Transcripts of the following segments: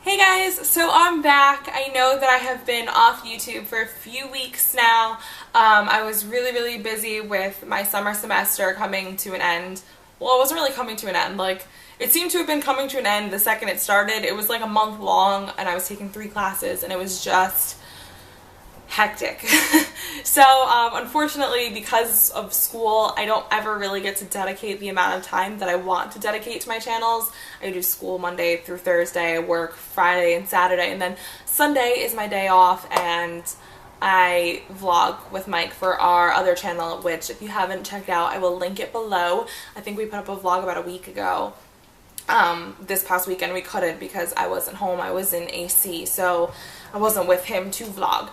Hey guys, so I'm back. I know that I have been off YouTube for a few weeks now. I was really busy with my summer semester coming to an end. Well, it wasn't really coming to an end. Like, it seemed to have been coming to an end the second it started. It was like a month long and I was taking 3 classes and it was just hectic. So unfortunately, because of school, I don't ever really get to dedicate the amount of time that I want to dedicate to my channels. I do school Monday through Thursday, I work Friday and Saturday, and then Sunday is my day off and I vlog with Mike for our other channel, which if you haven't checked out, I will link it below. I think we put up a vlog about a week ago. This past weekend we couldn't because I wasn't home. I was in AC, so I wasn't with him to vlog.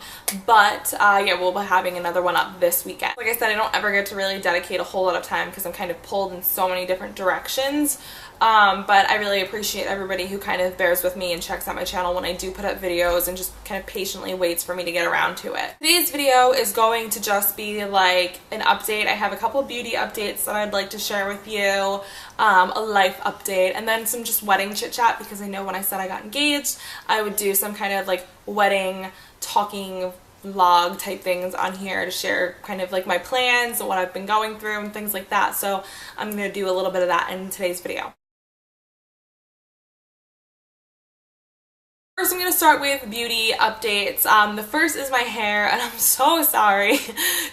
But yeah, we'll be having another one up this weekend. Like I said, I don't ever get to really dedicate a whole lot of time because I'm kind of pulled in so many different directions. But I really appreciate everybody who kind of bears with me and checks out my channel when I do put up videos and just kind of patiently waits for me to get around to it. Today's video is going to just be like an update. I have a couple beauty updates that I'd like to share with you, a life update, and then some just wedding chit chat because I know when I said I got engaged, I would do some kind of like wedding talking vlog type things on here to share kind of like my plans and what I've been going through and things like that. So I'm going to do a little bit of that in today's video. First, I'm going to start with beauty updates. The first is my hair, and I'm so sorry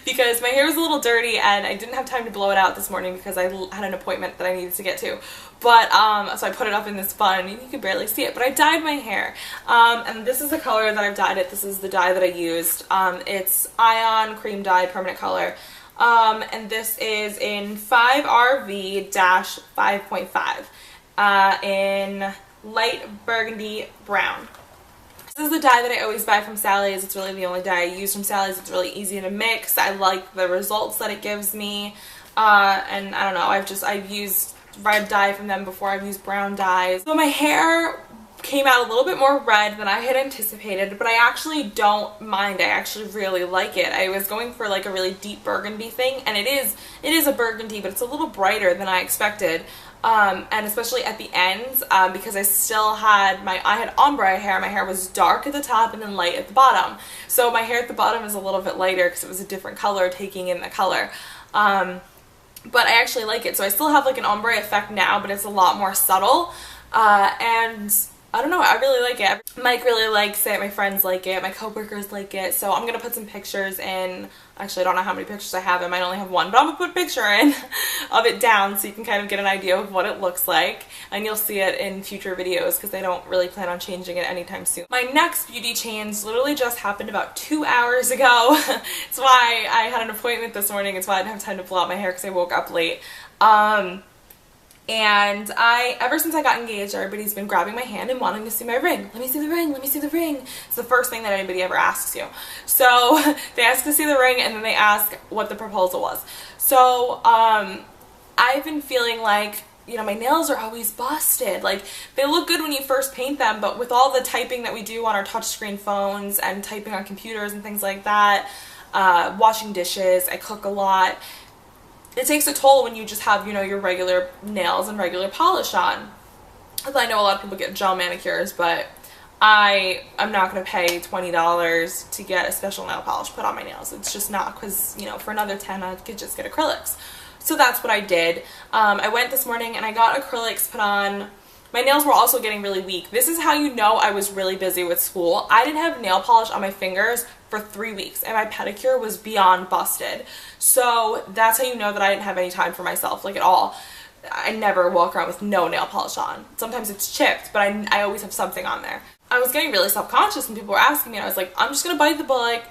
because my hair was a little dirty and I didn't have time to blow it out this morning because I had an appointment that I needed to get to. But, so I put it up in this bun, and you can barely see it, but I dyed my hair. And this is the color that I've dyed it. This is the dye that I used. It's Ion Cream Dye Permanent Color. And this is in 5RV-5.5 in light burgundy brown. This is the dye that I always buy from Sally's. It's really the only dye I use from Sally's. It's really easy to mix. I like the results that it gives me. And I don't know, I've used red dye from them before. I've used brown dyes. So my hair came out a little bit more red than I had anticipated, but I actually don't mind. I actually really like it. I was going for like a really deep burgundy thing, and it is a burgundy, but it's a little brighter than I expected. And especially at the ends, because I still had I had ombre hair. My hair was dark at the top and then light at the bottom. So my hair at the bottom is a little bit lighter because it was a different color, taking in the color. But I actually like it. So I still have like an ombre effect now, but it's a lot more subtle. And I don't know, I really like it. Mike really likes it, my friends like it, my coworkers like it, so I'm gonna put some pictures in. Actually, I don't know how many pictures I have. I might only have one, but I'm gonna put a picture in of it down so you can kind of get an idea of what it looks like, and you'll see it in future videos because I don't really plan on changing it anytime soon. My next beauty change literally just happened about 2 hours ago. It's why I had an appointment this morning. It's why I didn't have time to blow out my hair because I woke up late. And ever since I got engaged, everybody's been grabbing my hand and wanting to see my ring. Let me see the ring, let me see the ring. It's the first thing that anybody ever asks you. So they ask to see the ring and then they ask what the proposal was. So I've been feeling like, you know, my nails are always busted. Like, they look good when you first paint them, but with all the typing that we do on our touchscreen phones and typing on computers and things like that, washing dishes, I cook a lot, it takes a toll when you just have, you know, your regular nails and regular polish on. I know a lot of people get gel manicures, but I'm not going to pay $20 to get a special nail polish put on my nails. It's just not, because, you know, for another $10 I could just get acrylics. So that's what I did. I went this morning and I got acrylics put on. My nails were also getting really weak. This is how you know I was really busy with school. I didn't have nail polish on my fingers for 3 weeks and my pedicure was beyond busted. So that's how you know that I didn't have any time for myself, like, at all. I never walk around with no nail polish on. Sometimes it's chipped, but I always have something on there. I was getting really self-conscious and people were asking me, and I was like, I'm just gonna bite the bullet,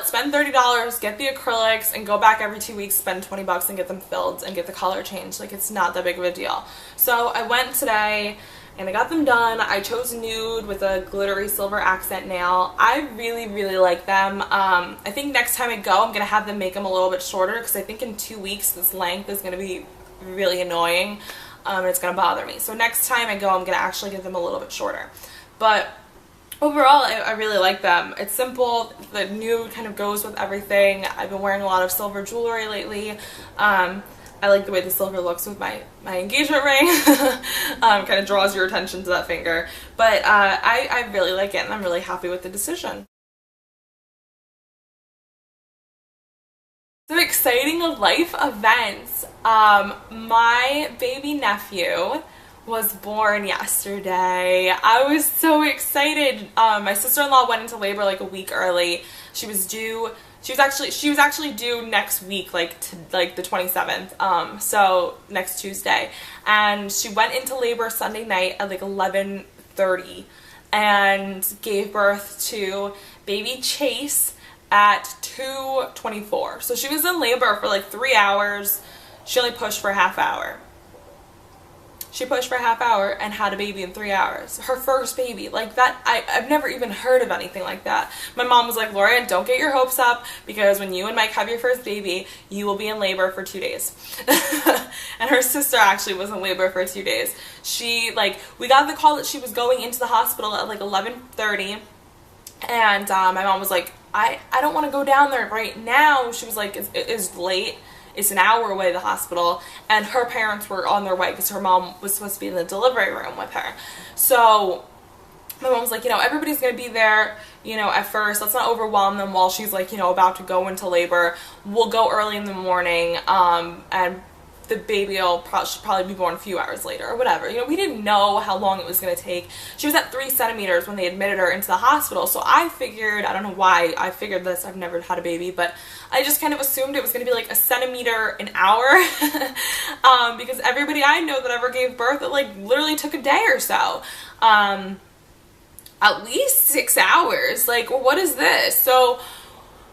spend $30, get the acrylics, and go back every 2 weeks, spend $20 and get them filled and get the color changed. Like, it's not that big of a deal. So I went today and I got them done. I chose nude with a glittery silver accent nail. I really like them. I think next time I go, I'm gonna have them make them a little bit shorter because I think in 2 weeks this length is gonna be really annoying, and it's gonna bother me. So next time I go, I'm gonna actually get them a little bit shorter. But overall, I really like them. It's simple. The nude kind of goes with everything. I've been wearing a lot of silver jewelry lately. I like the way the silver looks with my engagement ring. Kind of draws your attention to that finger. But I really like it, and I'm really happy with the decision. Some exciting life events. My baby nephew was born yesterday. I was so excited. My sister-in-law went into labor like a week early. She was actually due next week, like the 27th, so next Tuesday. And she went into labor Sunday night at like 11:30 and gave birth to baby Chase at 2:24. So she was in labor for like 3 hours. She only pushed for a half hour. She pushed for a half hour and had a baby in 3 hours. Her first baby. Like that, I've never even heard of anything like that. My mom was like, Laura, don't get your hopes up, because when you and Mike have your first baby, you will be in labor for 2 days. And her sister actually was in labor for 2 days. We got the call that she was going into the hospital at like 11:30. And my mom was like, I don't want to go down there right now. She was like, it's late. It's an hour away, the hospital, and her parents were on their way because her mom was supposed to be in the delivery room with her. So my mom was like, everybody's going to be there, at first. Let's not overwhelm them while she's like, about to go into labor. We'll go early in the morning, and the baby should probably be born a few hours later or whatever. We didn't know how long it was going to take. She was at 3 centimeters when they admitted her into the hospital. So I figured, I don't know why I figured this, I've never had a baby, but I just kind of assumed it was going to be like a centimeter an hour. Because everybody I know that ever gave birth, it like literally took a day or so. At least 6 hours. Like, what is this? So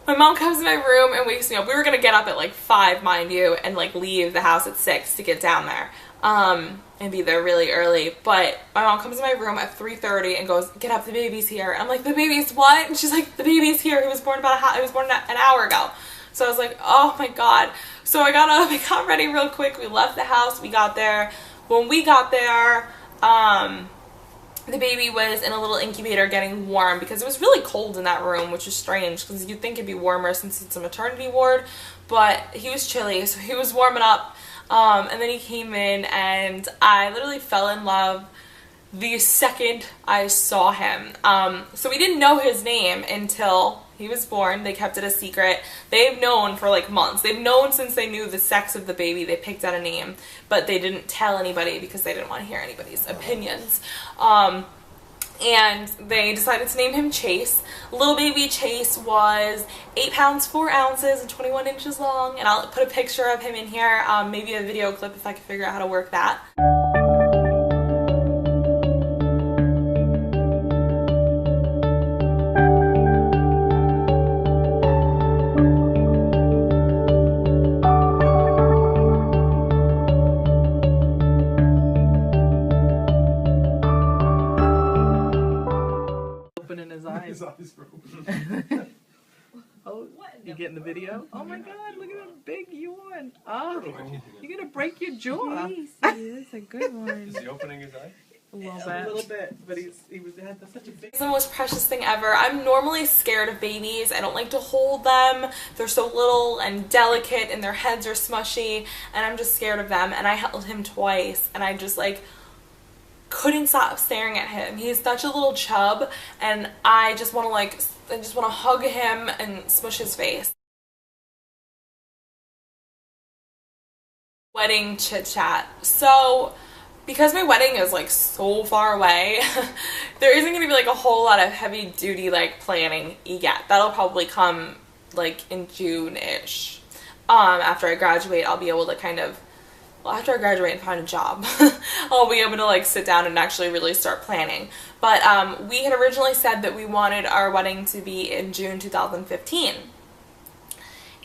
my mom comes in my room and wakes me up. We were going to get up at like 5, mind you, and like leave the house at 6 to get down there, and be there really early. But my mom comes in my room at 3:30 and goes, get up, the baby's here. And I'm like, the baby's what? And she's like, the baby's here. He was born an hour ago. So I was like, oh my God. So I got up, I got ready real quick. We left the house, we got there. When we got there, the baby was in a little incubator getting warm because it was really cold in that room, which is strange because you'd think it'd be warmer since it's a maternity ward, but he was chilly, so he was warming up, and then he came in, and I literally fell in love the second I saw him. So we didn't know his name until he was born. They kept it a secret. They've known for like months. They've known since they knew the sex of the baby. They picked out a name, but they didn't tell anybody because they didn't want to hear anybody's opinions. And they decided to name him Chase. Little baby Chase was 8 pounds 4 ounces and 21 inches long, and I'll put a picture of him in here, maybe a video clip if I can figure out how to work that. His eyes were Oh, you getting the video? Oh my God, look at that big yawn. Oh, you're going to break your jaw. That's a good one. Is he opening his eye? A little bit, but he had such a big... It's the most precious thing ever. I'm normally scared of babies. I don't like to hold them. They're so little and delicate, and their heads are smushy, and I'm just scared of them. And I held him twice, and I just like couldn't stop staring at him. He's such a little chub, and I just want to hug him and smush his face. Wedding chit chat. So because my wedding is like so far away, there isn't going to be like a whole lot of heavy duty like planning yet. That'll probably come like in June-ish. After I graduate, I'll be able to after I graduate and find a job, I'll be able to like sit down and actually really start planning. But we had originally said that we wanted our wedding to be in June 2015.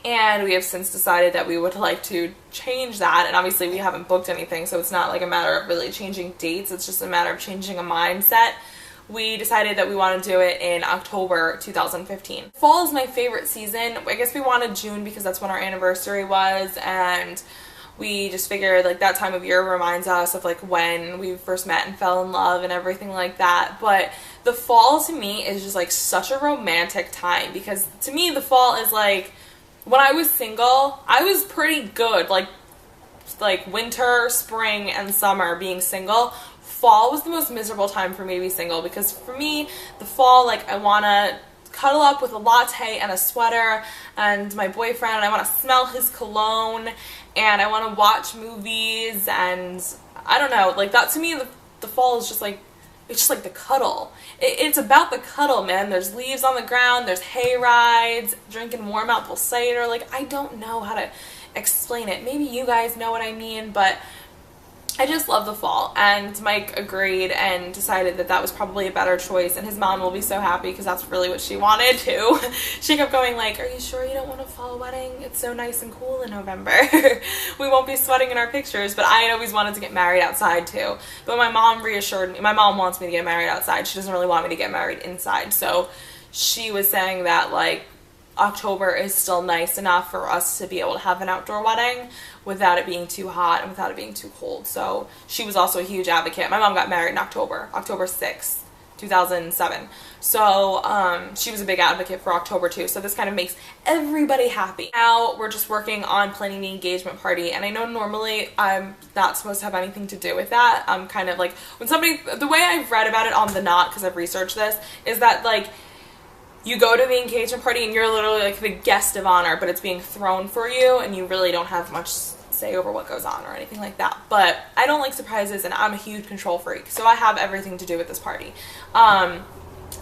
And we have since decided that we would like to change that. And obviously we haven't booked anything, so it's not like a matter of really changing dates. It's just a matter of changing a mindset. We decided that we want to do it in October 2015. Fall is my favorite season. I guess we wanted June because that's when our anniversary was, and we just figured like that time of year reminds us of like when we first met and fell in love and everything like that. But the fall to me is just like such a romantic time, because to me the fall is like, when I was single, I was pretty good. Like like winter, spring, and summer being single, fall was the most miserable time for me to be single, because for me, the fall, like, I want to cuddle up with a latte and a sweater and my boyfriend, and I want to smell his cologne, and I want to watch movies, and I don't know, like, that to me, the fall is just like, it's just like the cuddle. It's about the cuddle, man. There's leaves on the ground, there's hay rides, drinking warm apple cider. Like, I don't know how to explain it. Maybe you guys know what I mean, but I just love the fall. And Mike agreed and decided that that was probably a better choice, and his mom will be so happy because that's really what she wanted too. She kept going like, are you sure you don't want a fall wedding? It's so nice and cool in November. We won't be sweating in our pictures. But I had always wanted to get married outside too. But my mom reassured me. My mom wants me to get married outside. She doesn't really want me to get married inside. So she was saying that, like, October is still nice enough for us to be able to have an outdoor wedding without it being too hot and without it being too cold. So she was also a huge advocate. My mom got married in October 6th, 2007. So she was a big advocate for October too. So this kind of makes everybody happy. Now we're just working on planning the engagement party, and I know normally I'm not supposed to have anything to do with that. I'm kind of like, when somebody, the way I've read about it on The Knot, because I've researched this, is that, like, you go to the engagement party and you're literally like the guest of honor, but it's being thrown for you and you really don't have much say over what goes on or anything like that. But I don't like surprises, and I'm a huge control freak, so I have everything to do with this party. I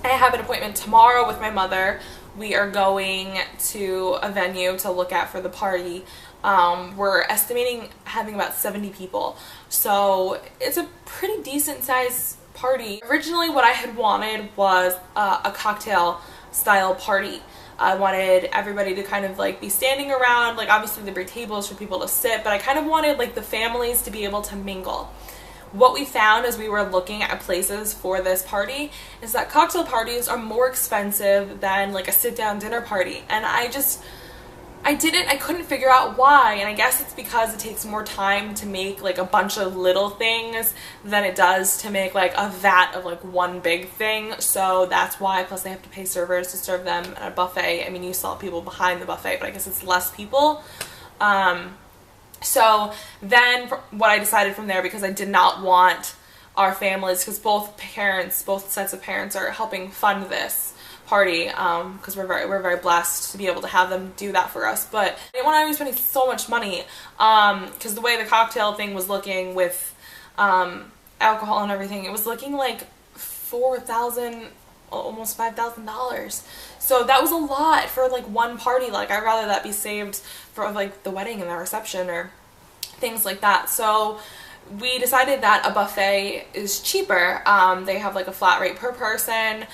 have an appointment tomorrow with my mother. We are going to a venue to look at for the party. We're estimating having about 70 people, so it's a pretty decent sized party. Originally what I had wanted was a cocktail style party. I wanted everybody to kind of like be standing around, like obviously there'd be tables for people to sit, but I kind of wanted like the families to be able to mingle. What we found as we were looking at places for this party is that cocktail parties are more expensive than like a sit down dinner party, and I couldn't figure out why, and I guess it's because it takes more time to make like a bunch of little things than it does to make like a vat of like one big thing. So that's why, plus they have to pay servers to serve them at a buffet. I mean, you saw people behind the buffet, but I guess it's less people. So then what I decided from there, because I did not want our families, because both sets of parents are helping fund this party, because we're very blessed to be able to have them do that for us. But I didn't want to be spending so much money, because the way the cocktail thing was looking with alcohol and everything, it was looking like $4,000, almost $5,000. So that was a lot for like one party. Like, I'd rather that be saved for like the wedding and the reception or things like that. So we decided that a buffet is cheaper. They have like a flat rate per person.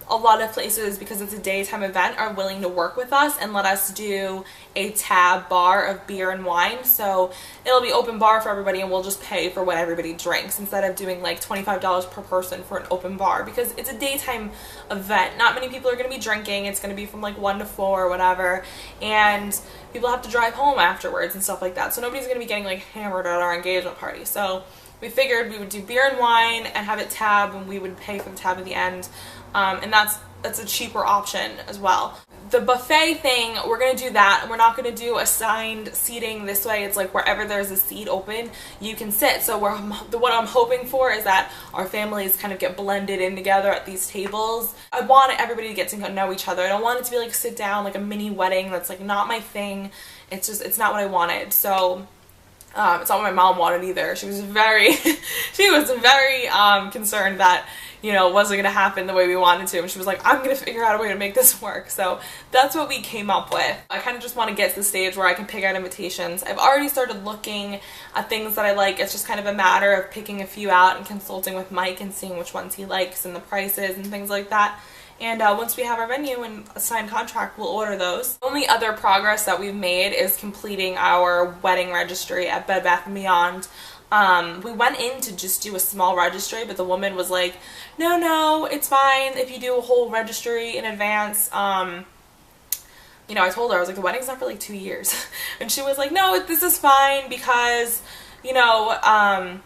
A lot of places, because it's a daytime event, are willing to work with us and let us do a tab bar of beer and wine. So it'll be open bar for everybody, and we'll just pay for what everybody drinks instead of doing like $25 per person for an open bar, because it's a daytime event. Not many people are going to be drinking. It's going to be from like 1 to 4 or whatever, and people have to drive home afterwards and stuff like that. So nobody's going to be getting like hammered at our engagement party. So we figured we would do beer and wine and have it tab, and we would pay for the tab at the end. And that's a cheaper option as well. The buffet thing, we're going to do that, and we're not going to do assigned seating this way. It's like wherever there's a seat open, you can sit. So what I'm hoping for is that our families kind of get blended in together at these tables. I want everybody to get to know each other. I don't want it to be like sit down, like a mini wedding. That's like not my thing. It's not what I wanted. So it's not what my mom wanted either. She was very concerned that, you know, it wasn't going to happen the way we wanted to. And she was like, I'm going to figure out a way to make this work. So that's what we came up with. I kind of just want to get to the stage where I can pick out invitations. I've already started looking at things that I like. It's just kind of a matter of picking a few out and consulting with Mike and seeing which ones he likes and the prices and things like that. And once we have our venue and a signed contract, we'll order those. The only other progress that we've made is completing our wedding registry at Bed Bath & Beyond. We went in to just do a small registry, but the woman was like, no, it's fine if you do a whole registry in advance. You know, I told her, I was like, the wedding's not for like 2 years. And she was like, no, this is fine because, you know,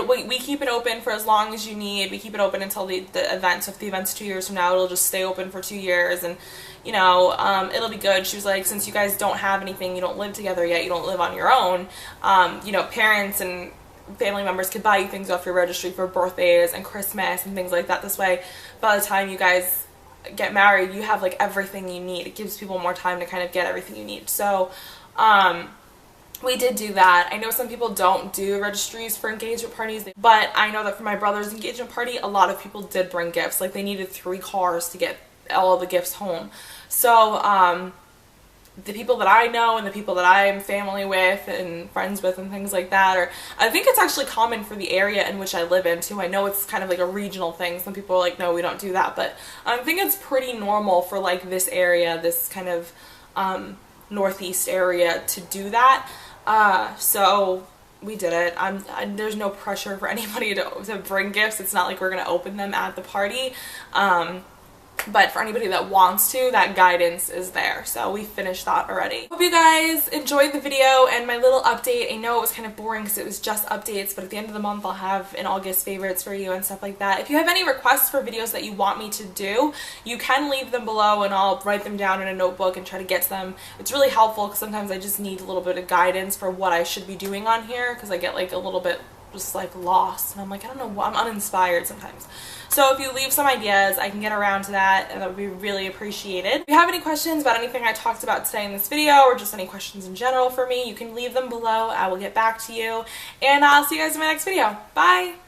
we keep it open for as long as you need. We keep it open until the event. So if the event's 2 years from now, it'll just stay open for 2 years, and you know, it'll be good. She was like, since you guys don't have anything, you don't live together yet, you don't live on your own, you know, parents and family members could buy you things off your registry for birthdays and Christmas and things like that. This way, by the time you guys get married, you have like everything you need. It gives people more time to kind of get everything you need. So we did do that. I know some people don't do registries for engagement parties, but I know that for my brother's engagement party, a lot of people did bring gifts. Like, they needed 3 cars to get all of the gifts home. So the people that I know and the people that I'm family with and friends with and things like that, or I think it's actually common for the area in which I live in too. I know it's kind of like a regional thing. Some people are like, no, we don't do that, but I think it's pretty normal for like this area, this kind of northeast area, to do that. So we did it. There's no pressure for anybody to bring gifts. It's not like we're gonna open them at the party. But for anybody that wants to, that guidance is there. So we finished that already. Hope you guys enjoyed the video and my little update. I know it was kind of boring because it was just updates, but at the end of the month I'll have an August favorites for you and stuff like that. If you have any requests for videos that you want me to do, you can leave them below and I'll write them down in a notebook and try to get to them. It's really helpful because sometimes I just need a little bit of guidance for what I should be doing on here, because I get like a little bit just like lost and I'm like, I don't know what, I'm uninspired sometimes. So if you leave some ideas, I can get around to that, and that would be really appreciated. If you have any questions about anything I talked about today in this video, or just any questions in general for me, you can leave them below. I will get back to you, and I'll see you guys in my next video. Bye!